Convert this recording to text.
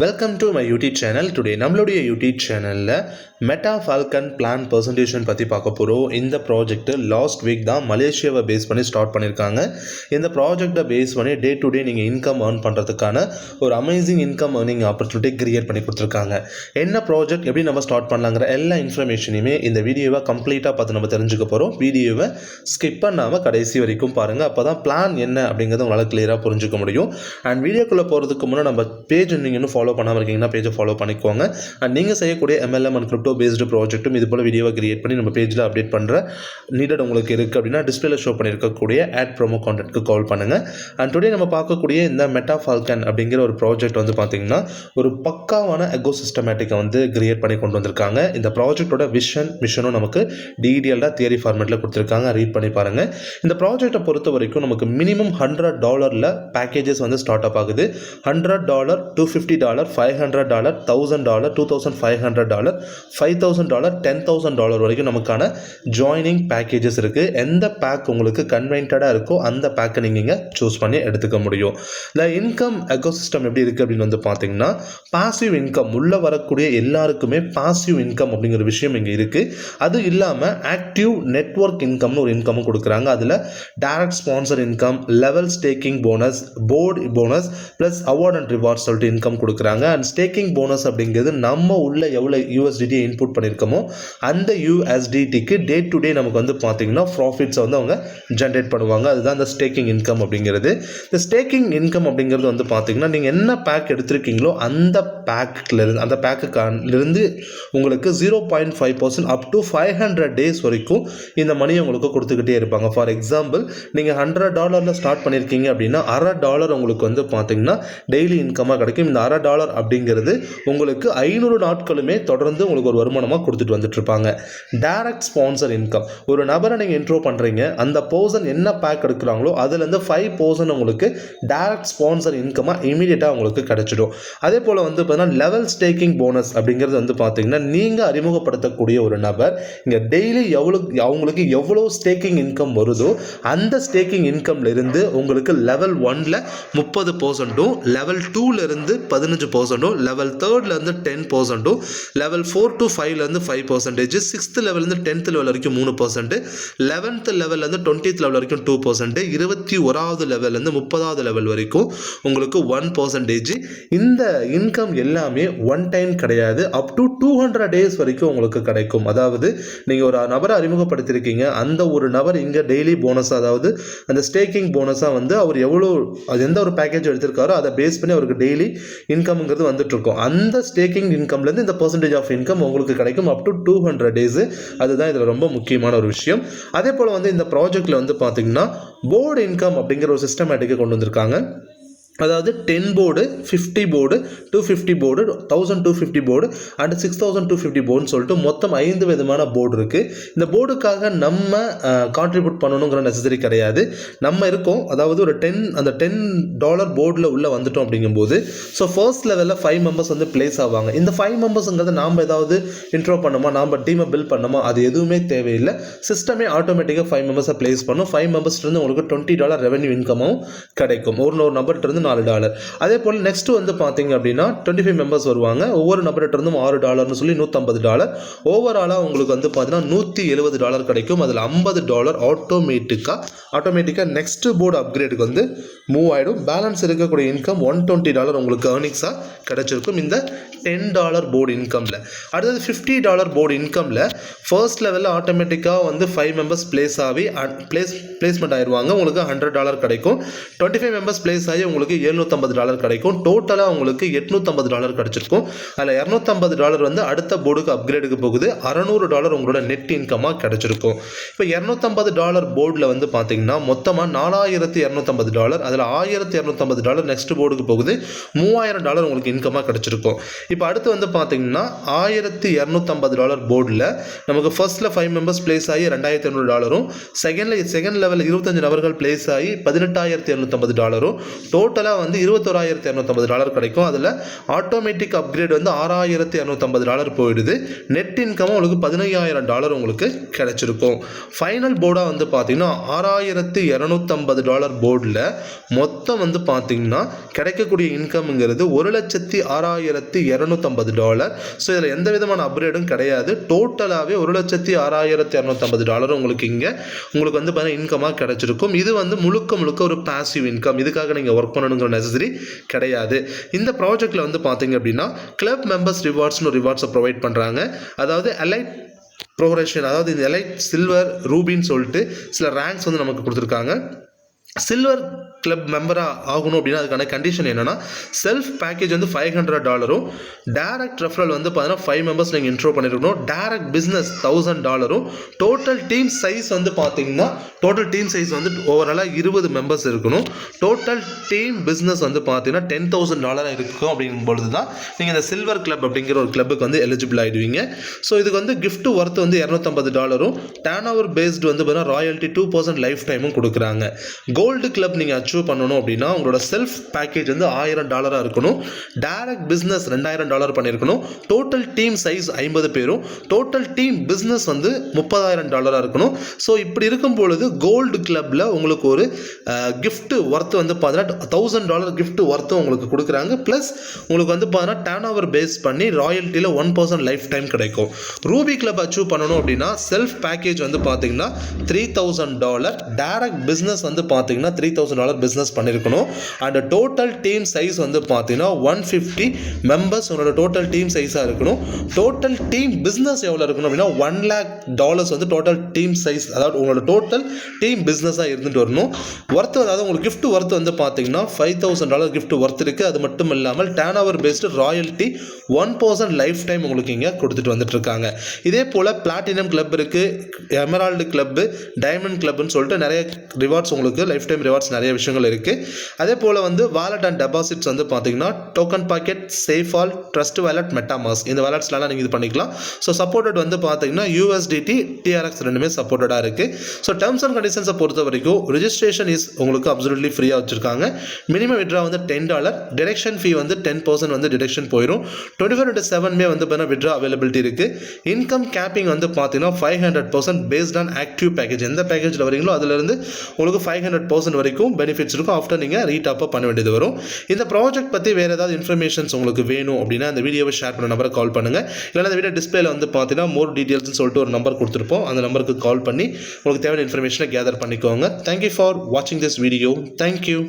Welcome to my YouTube channel. Today நம்மளுடைய YouTube சேனலில் meta Falcon plan presentation பற்றி பார்க்க போகிறோம். இந்த ப்ராஜெக்ட்டு லாஸ்ட் வீக் தான் மலேசியாவை பேஸ் பண்ணி ஸ்டார்ட் பண்ணியிருக்காங்க. இந்த ப்ராஜெக்டை பேஸ் பண்ணி டே டு டே நீங்கள் இன்கம் ஏர்ன் பண்ணுறதுக்கான ஒரு amazing income earning opportunity create பண்ணி கொடுத்துருக்காங்க. என்ன ப்ராஜெக்ட் எப்படி நம்ம ஸ்டார்ட் பண்ணலாங்கிற எல்லா இன்ஃபர்மேஷனையுமே இந்த வீடியோவை கம்ப்ளீட்டாக பார்த்து நம்ம தெரிஞ்சுக்க போகிறோம். வீடியோவை ஸ்கிப் பண்ணாமல் கடைசி வரைக்கும் பாருங்கள். அப்போ தான் பிளான் என்ன அப்படிங்கிறத உங்களால் கிளியராக புரிஞ்சுக்க முடியும். அண்ட் வீடியோக்குள்ளே போகிறதுக்கு முன்னே நம்ம பேஜ் நீங்கள் இன்னும் ஃபாலோ பண்ணாமல் இருக்கீங்கன்னா பேஜை ஃபாலோ பண்ணிக்கோங்க. அண்ட் நீங்கள் செய்யக்கூடிய MLM அண்ட் கிரிப்டோ பேஸ்டு ப்ராஜெக்ட்டும் இது போல் வீடியோவை கிரியேட் பண்ணி நம்ம பேஜில் அப்டேட் பண்ணுற நீடட் உங்களுக்கு இருக்குது அப்படின்னா டிஸ்பிளேல ஷோ பண்ணியிருக்கக்கூடிய ஆட் ப்ரோமோ கான்டெக்ட்க்கு கால் பண்ணுங்கள். அண்ட் டுடே நம்ம பார்க்கக்கூடிய இந்த மெட்டா ஃபால்கன் அப்படிங்கிற ஒரு ப்ராஜெக்ட் வந்து பார்த்திங்கன்னா ஒரு பக்காவான எக்கோசிஸ்டமேட்டிக்கை வந்து கிரியேட் பண்ணி கொண்டு வந்திருக்காங்க. இந்த ப்ராஜெக்டோட மிஷனும் நமக்கு டீடெயில்டாக தியரி ஃபார்மேட்டில் கொடுத்துருக்காங்க. ரீட் பண்ணி பாருங்கள். இந்த ப்ராஜெக்டை பொறுத்த வரைக்கும் நமக்கு மினிமம் $100 பேக்கேஜஸ் வந்து ஸ்டார்ட் அப் ஆகுது. $100, $250, $500, $1000, $2500, $5000, $10,000 வரைக்கும் நமக்கான ஜாயினிங் பேக்கேஜஸ் இருக்குது. எந்த பேக் உங்களுக்கு கன்வென்டடாக இருக்கோ அந்த பேக்கை நீங்கள் சூஸ் பண்ணி எடுத்துக்க முடியும். இந்த இன்கம் எக்கோசிஸ்டம் எப்படி இருக்குது அப்படின்னு வந்து பார்த்தீங்கன்னா பாசிவ் இன்கம் உள்ளே வரக்கூடிய எல்லாருக்குமே பாசிவ் இன்கம் அப்படிங்கிற விஷயம் இங்கே இருக்குது. அது இல்லாமல் ஆக்டிவ் நெட்வொர்க் இன்கம்னு ஒரு இன்கமும் கொடுக்குறாங்க. அதில் direct sponsor income, level staking bonus, board bonus plus award and rewards சொல்லிட்டு இன்கம் கொடுக்குறாங்க. அண்ட் ஸ்டேக்கிங் போனஸ் அப்படிங்கிறது நம்ம உள்ள எவ்வளோ USDT இன்புட் பண்ணியிருக்கோமோ அந்த USDTக்கு டே டு டே நமக்கு வந்து பார்த்தீங்கன்னா ப்ராஃபிட்ஸை வந்து அவங்க ஜென்ரேட் பண்ணுவாங்க. அதுதான் இந்த ஸ்டேக்கிங் இன்கம் அப்படிங்கிறது. இந்த ஸ்டேக்கிங் இன்கம் அப்படிங்கிறது வந்து பார்த்தீங்கன்னா நீங்கள் என்ன பேக் எடுத்திருக்கீங்களோ அந்த பேக்குலேருந்து உங்களுக்கு 0.5% அப் டு 500 days வரைக்கும் இந்த மணியை உங்களுக்கு கொடுத்துக்கிட்டே இருப்பாங்க. ஃபார் எக்ஸாம்பிள் நீங்கள் $100 ஸ்டார்ட் பண்ணியிருக்கீங்க அப்படின்னா $1/2 உங்களுக்கு வந்து பார்த்தீங்கன்னா டெய்லி இன்கமாக கிடைக்கும். இந்த $1/2 அப்படிங்கிறது உங்களுக்கு 500 நாட்களுமே தொடர்ந்து உங்களுக்கு ஒரு வருமானமாக கொடுத்துட்டு வந்துட்டு இருப்பாங்க. டைரக்ட் ஸ்பான்சர் இன்கம், ஒரு நபரை நீங்கள் இன்ட்ரோ பண்ணுறீங்க, அந்த பர்சன் என்ன பேக் எடுக்கிறாங்களோ அதுலேருந்து 5% உங்களுக்கு டைரக்ட் ஸ்பான்சர் இன்கமாக இமீடியட்டாக உங்களுக்கு கிடைச்சிடும். அதே போல் வந்து பார்த்தீங்கன்னா லெவல் ஸ்டேக்கிங் போனஸ் அப்படிங்கிறது வந்து பார்த்தீங்கன்னா நீங்கள் அறிமுகப்படுத்தக்கூடிய ஒரு நபர் இங்கே டெய்லி அவங்களுக்கு எவ்வளோ ஸ்டேக்கிங் இன்கம் வருதோ அந்த ஸ்டேக்கிங் இன்கம்ல இருந்து உங்களுக்கு லெவல் 1ல 30%, லெவல் 2ல இருந்து 15%, லெவல் 3லேருந்து 10%, லெவல் 4 to 5லேருந்து 5%, 6th லெவல்லேருந்து 10th லெவல் வரைக்கும் 3%, 11th லெவல்லேருந்து 20th லெவல் வரைக்கும் 2%, 21வது லெவல்லேருந்து 30வது லெவல் வரைக்கும் உங்களுக்கு 1%. இந்த இன்கம் எல்லாமே ஒன் டைம் கிடையாது, அப் டு 200 days வரைக்கும் உங்களுக்கு கிடைக்கும். அதாவது நீங்கள் ஒரு நபரை அறிமுகப்படுத்தியிருக்கீங்க, அந்த ஒரு நபர் இங்கே டெய்லி போனஸ், அதாவது அந்த ஸ்டேக்கிங் போனஸாக வந்து அவர் எந்த ஒரு பேக்கேஜ் எடுத்திருக்காரோ அதை பேஸ் பண்ணி அவருக்கு டெய்லி இன்கம்ங்கிறது வந்துட்டு இருக்கும். அந்த ஸ்டேக்கிங் இன்கம்லேருந்து இந்த பர்சன்டேஜ் ஆஃப் இன்கம் உங்களுக்கு கிடைக்கும் அப் டு 200 days. அதுதான் இதில் ரொம்ப முக்கியமான ஒரு விஷயம். அதே போல் வந்து இந்த ப்ராஜெக்டில் வந்து பார்த்தீங்கன்னா போர்டு இன்கம் அப்படிங்கிற ஒரு சிஸ்டமேட்டிக்கை கொண்டு வந்திருக்காங்க. அதாவது 10 board, 50 board, 250 board, 1250 board and 6250 போர்டுன்னு சொல்லிட்டு மொத்தம் 5 விதமான போர்டு இருக்குது. இந்த போர்டுக்காக நம்ம கான்ட்ரிபியூட் பண்ணணுங்கிற நெசசரி கிடையாது. நம்ம இருக்கோம், அதாவது ஒரு அந்த $10 போர்டில் உள்ளே வந்துட்டோம் அப்படிங்கும்போது ஸோ ஃபர்ஸ்ட் லெவலில் 5 மெம்பர்ஸ் வந்து பிளேஸ் ஆவாங்க. இந்த 5 மெம்பர்ஸுங்கிறது நாம் ஏதாவது இன்ட்ரோ பண்ணோமா, நாம் டீமை பில்ட் பண்ணோமா, அது எதுவுமே தேவையில்லை. சிஸ்டமே ஆட்டோமேட்டிக்காக 5 மெம்பர்ஸை பிளேஸ் பண்ணும். 5 மெம்பர்ஸ்லேருந்து உங்களுக்கு $20 ரெவன்யூ இன்கமும் கிடைக்கும். ஒரு நபர்கிட்ட $4. அதே போல் நெக்ஸ்ட் வந்து பார்த்தீங்க அப்படின்னா 25 மெம்பர்ஸ் வருவாங்க. ஒவ்வொரு நபர்கிட்ட இருந்தும் $6 சொல்லி $150. ஓவராலாக உங்களுக்கு வந்து பார்த்தீங்கன்னா $170 கிடைக்கும். அதில் $50 ஆட்டோமேட்டிக்காக நெக்ஸ்ட் போர்டு அப்கிரேடுக்கு வந்து மூவ் ஆகிடும். பேலன்ஸ் இருக்கக்கூடிய இன்கம் $120 உங்களுக்கு ஏர்னிங்ஸாக கிடைச்சிருக்கும் இந்த $10 போர்டு இன்கமில். அடுத்தது $50 போர்டு இன்கமில் ஃபர்ஸ்ட் லெவலில் ஆட்டோமேட்டிக்காக வந்து 5 மெம்பர்ஸ் பிளேஸ்மெண்ட் ஆயிடுவாங்க. உங்களுக்கு $100 கிடைக்கும். 25 மெம்பர்ஸ் பிளேஸ் ஆகி உங்களுக்கு $750 கிடைக்கும். டோட்டலாக உங்களுக்கு $850 கிடைச்சிருக்கும். அதில் $250 வந்து அடுத்த போர்டுக்கு அப்கிரேடுக்கு போகுது. $600 உங்களோட நெட் இன்கமாக கிடைச்சிருக்கும். இப்போ $250 போர்டில் வந்து பார்த்தீங்கன்னா மொத்தமாக $4250, அதில் $1250 நெக்ஸ்ட் போர்டுக்கு போகுது. $3000 உங்களுக்கு இன்கமாக கிடைச்சிருக்கும். இப்போ அடுத்து வந்து பார்த்தீங்கன்னா $1250 போர்டில் நமக்கு ஃபர்ஸ்ட்டில் 5 மெம்பர்ஸ் பிளேஸ் ஆகி $2500, செகண்ட் லெவலில் 25 நபர்கள் பிளேஸ் ஆகி $18,250, டோட்டலாக வந்து $21,250 கிடைக்கும். அதில் ஆட்டோமேட்டிக் அப்கிரேட் வந்து $6,250 போயிடுது. நெட் இன்கம் உங்களுக்கு $15,000 உங்களுக்கு கிடைச்சிருக்கும். ஃபைனல் போர்டாக வந்து பார்த்தீங்கன்னா $6,250 போர்டில் மொத்தம் வந்து பார்த்தீங்கன்னா கிடைக்கக்கூடிய இன்கம்ங்கிறது $1,06,250. ஸோ இதில் எந்த விதமான அப்கிரேடும் கிடையாது. டோட்டலாகவே $1,06,250 உங்களுக்கு இங்கே உங்களுக்கு வந்து பார்த்தீங்கன்னா இன்கமாக கிடைச்சிருக்கும். இது வந்து முழுக்க ஒரு பாசிவ் இன்கம். இதுக்காக நீங்கள் ஒர்க் பண்ணணுங்கிற நெசசரி கிடையாது. இந்த ப்ராஜெக்டில் வந்து பார்த்தீங்க அப்படின்னா கிளப் மெம்பர்ஸ் ரிவார்ட்ஸ்னு ஒரு ரிவார்ட்ஸை ப்ரொவைட் பண்ணுறாங்க. அதாவது எலைட் ப்ரோக்ரஷன், அதாவது இந்த எலைட் சில்வர் ரூபின்னு சொல்லிட்டு சில ரேங்க்ஸ் வந்து நமக்கு கொடுத்துருக்காங்க. சில்வர் கிளப் மெம்பராக ஆகணும் அப்படின்னா அதுக்கான கண்டிஷன் என்னென்னா செல்ஃப் பேக்கேஜ் வந்து $500, டேரக்ட் ரெஃபரல் வந்து பார்த்தீங்கன்னா 5 மெம்பர்ஸ் நீங்கள் இன்ட்ரோ பண்ணியிருக்கணும், direct business $1,000, total team size வந்து பார்த்தீங்கன்னா ஓவராலாக 20 மெம்பர்ஸ் இருக்கணும், டோட்டல் டீம் பிஸ்னஸ் வந்து பார்த்தீங்கன்னா $10,000 இருக்கும். அப்படிங்கும் பொழுது தான் நீங்கள் இந்த சில்வர் கிளப் அப்படிங்கிற ஒரு கிளப்புக்கு வந்து எலிஜிபிள் ஆகிடுவீங்க. ஸோ இதுக்கு வந்து கிஃப்ட் ஒர்த் வந்து $250, டர்ன் ஓவர் பேஸ்டு வந்து பார்த்தீங்கன்னா ராயல்ட்டி 2% லைஃப் டைமும் கொடுக்குறாங்க. கோல்டு கிளப் நீங்கள் அச்சீவ் பண்ணணும் அப்படின்னா உங்களோட செல்ஃப் பேக்கேஜ் வந்து $1,000 இருக்கணும், டைரக்ட் பிஸ்னஸ் $2,000 பண்ணியிருக்கணும், டோட்டல் டீம் சைஸ் 50 பேரும், டோட்டல் டீம் பிஸ்னஸ் வந்து $30,000 இருக்கணும். ஸோ இப்படி இருக்கும் பொழுது கோல்டு கிளப்பில் உங்களுக்கு ஒரு கிஃப்ட் ஒர்த் வந்து பார்த்தீங்கன்னா $1,000 கிஃப்ட் ஒர்த்தும் உங்களுக்கு கொடுக்குறாங்க. ப்ளஸ் உங்களுக்கு வந்து பார்த்தீங்கன்னா டர்ன் ஓவர் பேஸ் பண்ணி ராயல்ட்டியில் 1% லைஃப் டைம் கிடைக்கும். ரூபி கிளப் அச்சீவ் பண்ணணும் அப்படின்னா செல்ஃப் பேக்கேஜ் வந்து பார்த்தீங்கன்னா $3,000, டைரக்ட் பிஸ்னஸ் வந்து பார்த்தீங்கன்னா $3,000 பிஸ்னஸ் பண்ணியிருக்கணும். அண்ட் டோட்டல் டீம் சைஸ் வந்து பார்த்தீங்கன்னா 150 மெம்பர்ஸ் உங்களோட டோட்டல் டீம் சைஸாக இருக்கணும். டோட்டல் டீம் பிஸ்னஸ் எவ்வளோ இருக்கணும் அப்படின்னா $1,00,000 வந்து டோட்டல் டீம் சைஸ், அதாவது உங்களோட டோட்டல் டீம் பிஸ்னஸாக இருந்துட்டு வரணும். ஒர்த்து, அதாவது உங்களுக்கு கிஃப்ட் ஒர்த் வந்து பார்த்தீங்கன்னா $5,000 கிஃப்ட் ஒர்த் இருக்குது. அது மட்டும் இல்லாமல் turn over based royalty 1% life time உங்களுக்கு இங்கே கொடுத்துட்டு வந்துட்டு இருக்காங்க. இதே போல் பிளாட்டினம் கிளப் இருக்குது, எமரால்டு கிளப்பு, டைமண்ட் கிளப்னு சொல்லிட்டு நிறைய ரிவார்ட்ஸ் உங்களுக்கு லைஃப் டைம் ரிவார்ட்ஸ் நிறைய விஷயங்கள் இருக்குது. அதே போல் வந்து வாலெட் அண்ட் டெபாசிட்ஸ் வந்து பார்த்தீங்கன்னா token pocket, SafePal, trust wallet, MetaMask இந்த வாலெட்ஸ்லாம் நீங்கள் இது பண்ணிக்கலாம். ஸோ சப்போர்ட்டட் வந்து பார்த்தீங்கன்னா USDT, TRX ரெண்டுமே சப்போர்ட்டடாக இருக்குது. ஸோ டேர்ம்ஸ் அண்ட் கண்டிஷன்ஸை பொறுத்த வரைக்கும் ரிஜிஸ்ட்ரேஷன் இஸ் உங்களுக்கு அப்சல்யூட்லி ஃப்ரீயாக வச்சுருக்காங்க. மினிமம் விட்ரா வந்து $10, டிடெக்ஷன் ஃபீ வந்து 10% வந்து டிடெக்ஷன் போயிடும். 24/7 வந்து பார்த்தீங்கன்னா விட்ரா அவைலபிலிட்டி இருக்குது. இன்கம் கேப்பிங் வந்து பார்த்தீங்கன்னா 500% பேஸ்ட் ஆன் ஆக்டிவ் பேக்கேஜ். எந்த பேக்கேஜில் வரீங்களோ அதிலிருந்து உங்களுக்கு 500% வரைக்கும் பெனிஃபிட்ஸ் இருக்கும். ஆஃப்டர் நீங்கள் ரீடாப் பண்ண வேண்டியது வரும். இந்த ப்ராஜெக்ட் பற்றி வேறு ஏதாவது இன்ஃபர்மேஷன்ஸ் உங்களுக்கு வேணும் அப்படின்னா அந்த வீடியோவை ஷேர் பண்ண நம்பரை கால் பண்ணுங்கள். இல்லைனா அந்த வீடியோ டிஸ்பிளேல வந்து பார்த்தீங்கன்னா மோர் டீட்டெயில்ஸ்னு சொல்லிட்டு ஒரு நம்பர் கொடுத்துருப்போம். அந்த நம்பருக்கு கால் பண்ணி உங்களுக்கு தேவையான இன்ஃபர்மேஷனை கேதர் பண்ணிக்கோங்க. தேங்க்யூ ஃபார் வாட்சிங் திஸ் வீடியோ. தேங்க்யூ.